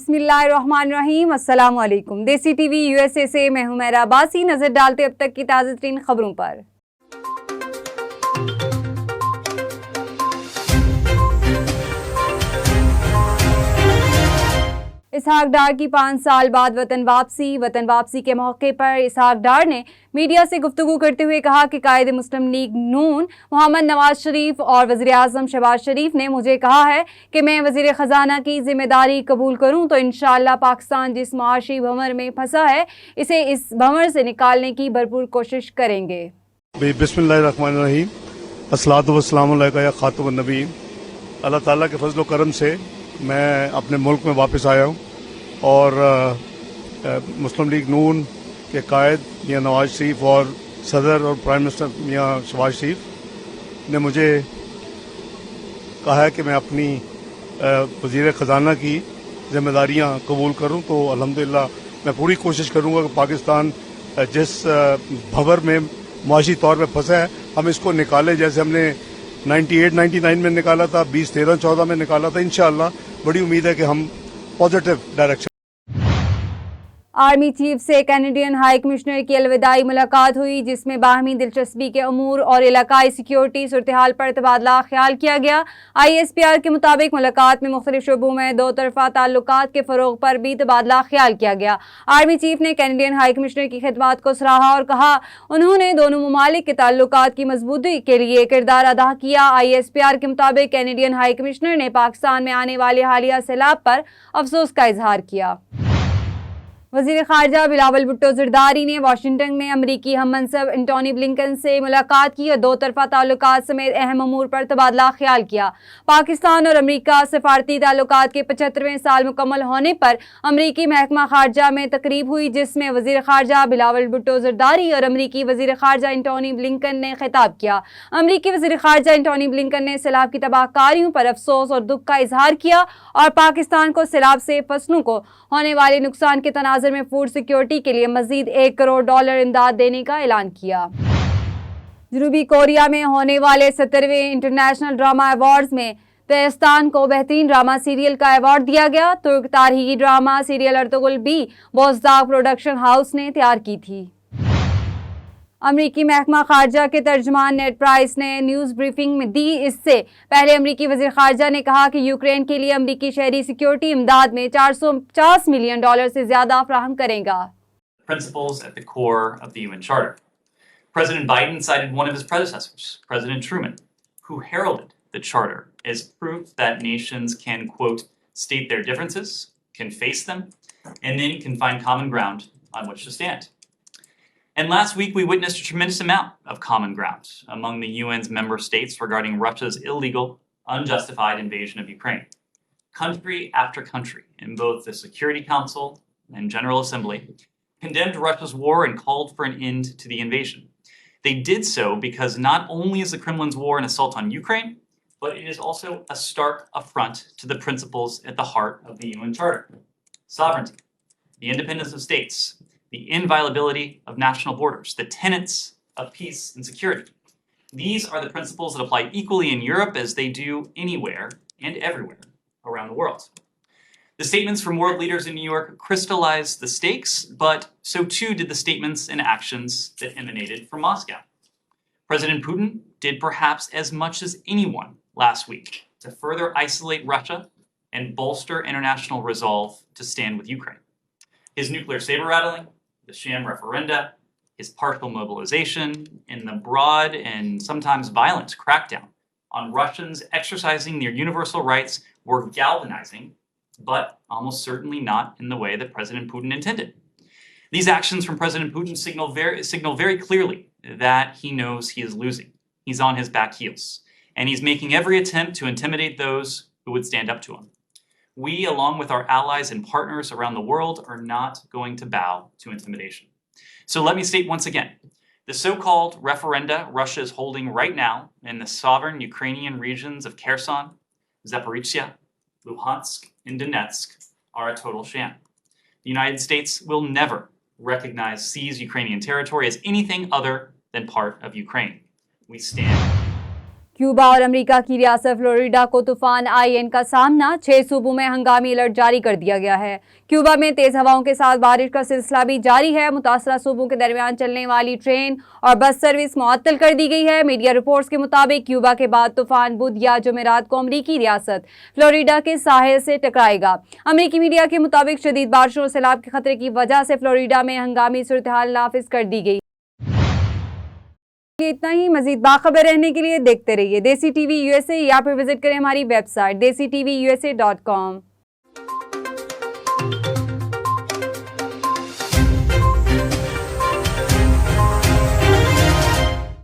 बिस्मिल्लाहिर्रहमानिर्रहीम, अस्सलाम वालेकुम। देसी टीवी यूएसए से मैं हूं मेरा अब्बासी। नजर डालते अब तक की ताज़ा तरीन खबरों पर। इसहाक डार की 5 साल बाद वतन वापसी के मौके पर इसहाक डार ने मीडिया से गुफ्तगू करते हुए कहा कि कायद मुस्लिम लीग नून मोहम्मद नवाज शरीफ और वज़ीर आज़म शहबाज शरीफ ने मुझे कहा है कि मैं वज़ीर ख़जाना की जिम्मेदारी कबूल करूं तो इंशाअल्लाह पाकिस्तान जिस माशी भंवर में फंसा है इसे इस भंवर से निकालने की भरपूर कोशिश करेंगे। बिस्मिल्लाहिर्रहमानिर्रहीम, अस्सलातु वस्सलामु अलैका या खातमुन नबीय्यीन। अल्लाह ताला के फजल करम से मैं अपने मुल्क में वापस आया हूँ और मुस्लिम लीग नून के कायद मियाँ नवाज शरीफ और सदर और प्राइम मिनिस्टर मियाँ शहबाज शरीफ ने मुझे कहा है कि मैं अपनी वज़ीर ख़जाना की जिम्मेदारियाँ कबूल करूँ तो अल्हम्दुलिल्लाह मैं पूरी कोशिश करूँगा कि पाकिस्तान जिस भंवर में मुआशी तौर पर फंसा है हम इसको निकालें, जैसे हमने 98-99 में निकाला था, 2013-14 में निकाला था। इंशाअल्लाह बड़ी उम्मीद है कि हम पॉजिटिव डायरेक्शन। आर्मी चीफ से कैनेडियन हाई कमिश्नर की अलविदाई मुलाकात हुई, जिसमें बाहमी दिलचस्पी के अमूर और इलाकाई सिक्योरिटी सूरत-ए-हाल पर तबादला ख्याल किया गया। ISPR के मुताबिक मुलाकात में मुख्तलिफ शोबों में दो तरफा ताल्लुकात के फ़रोग पर भी तबादला ख्याल किया गया। आर्मी चीफ ने कैनेडियन हाई कमिश्नर की खिदमत को सराहा और कहा उन्होंने दोनों ममालिक के ताल्लुकात की मजबूती के लिए किरदार अदा किया। ISPR के मुताबिक कैनेडियन हाई कमिश्नर ने पाकिस्तान में आने वाले हालिया सैलाब पर अफसोस का इजहार किया। वज़ीर ख़ारजा बिलावल भुट्टो ज़रदारी ने वाशिंगटन में अमरीकी हम मनसब एंटोनी ब्लिंकन से मुलाकात की और दो तरफा ताल्लुकात समेत अहम अमूर पर तबादला ख्याल किया। पाकिस्तान और अमरीका सफारती ताल्लुकात के 75वें साल मुकम्मल होने पर अमरीकी महकमा ख़ारजा में तकरीब हुई, जिसमें वज़ीर ख़ारजा बिलावल भुट्टो ज़रदारी और अमरीकी वज़ीर ख़ारजा एंटोनी ब्लिंकन ने खिताब किया। अमरीकी वज़ीर ख़ारजा एंटोनी ब्लिंकन ने सैलाब की तबाहकारियों पर अफसोस और दुख का इजहार किया और पाकिस्तान को सैलाब से फसलों को होने वाले नुकसान के तनाज़ुर में फूड सिक्योरिटी के लिए मजीद $1 करोड़ इमदाद देने का ऐलान किया। जनूबी कोरिया में होने वाले 70वें इंटरनेशनल ड्रामा अवार्ड्स में दायस्तान को बेहतरीन ड्रामा सीरियल का अवार्ड दिया गया। तुर्क तारीखी ड्रामा सीरियल अर्तुगरुल भी बोजदाग प्रोडक्शन हाउस ने तैयार की थी। अमरीकी महकमा खारजा के तर्जुमान नेड प्राइस ने न्यूज़ ब्रीफिंग में दी। इससे पहले अमरीकी वज़ीर खारजा ने कहा कि यूक्रेन के लिए अमरीकी शहरी सिक्योरिटी इमदाद में $450 मिलियन से ज्यादा फराहम करेगा। Principles at the core of the UN Charter. President Biden cited one of his predecessors, President Truman, who heralded the Charter as proof that nations can, quote, state their differences, can face them, and then can find common ground on which to stand. And last week, we witnessed a tremendous amount of common ground among the UN's member states regarding Russia's illegal, unjustified invasion of Ukraine. Country after country in both the Security Council and General Assembly condemned Russia's war and called for an end to the invasion. They did so because not only is the Kremlin's war an assault on Ukraine, but it is also a stark affront to the principles at the heart of the UN Charter. Sovereignty, the independence of states, the inviolability of national borders, the tenets of peace and security. These are the principles that apply equally in Europe as they do anywhere and everywhere around the world. The statements from world leaders in New York crystallized the stakes, but so too did the statements and actions that emanated from Moscow. President Putin did perhaps as much as anyone last week to further isolate Russia and bolster international resolve to stand with Ukraine. His nuclear saber-rattling, the sham referenda, his partial mobilization, and the broad and sometimes violent crackdown on Russians exercising their universal rights were galvanizing, but almost certainly not in the way that President Putin intended. These actions from President Putin signal very clearly that he knows he is losing. He's on his back heels, and he's making every attempt to intimidate those who would stand up to him. We, along with our allies and partners around the world, are not going to bow to intimidation. So let me state once again, the so-called referenda Russia is holding right now in the sovereign Ukrainian regions of Kherson, Zaporizhia, Luhansk, and Donetsk are a total sham. The United States will never recognize seized Ukrainian territory as anything other than part of Ukraine. We stand. Cuba और America की रियासत Florida को तूफान IN का सामना, 6 सूबों में हंगामी अलर्ट जारी कर दिया गया है। क्यूबा में तेज हवाओं के साथ बारिश का सिलसिला भी जारी है। मुतासरा सूबों के दरमियान चलने वाली ट्रेन और बस सर्विस मुअत्तल कर दी गई है। मीडिया रिपोर्ट्स के मुताबिक क्यूबा के बाद तूफान बुध या जुमेरात को अमेरिकी रियासत फ्लोरिडा के साहिल से टकराएगा। अमेरिकी मीडिया के मुताबिक शदीद बारिशों और सैलाब के खतरे की वजह से फ्लोरिडा में हंगामी सूरत-ए-हाल नाफिज कर दी गई। इतना ही। मजीद बाखबर रहने के लिए देखते रहिए देसी टीवी यूएसए या फिर विजिट करें हमारी वेबसाइट desitvusa.com।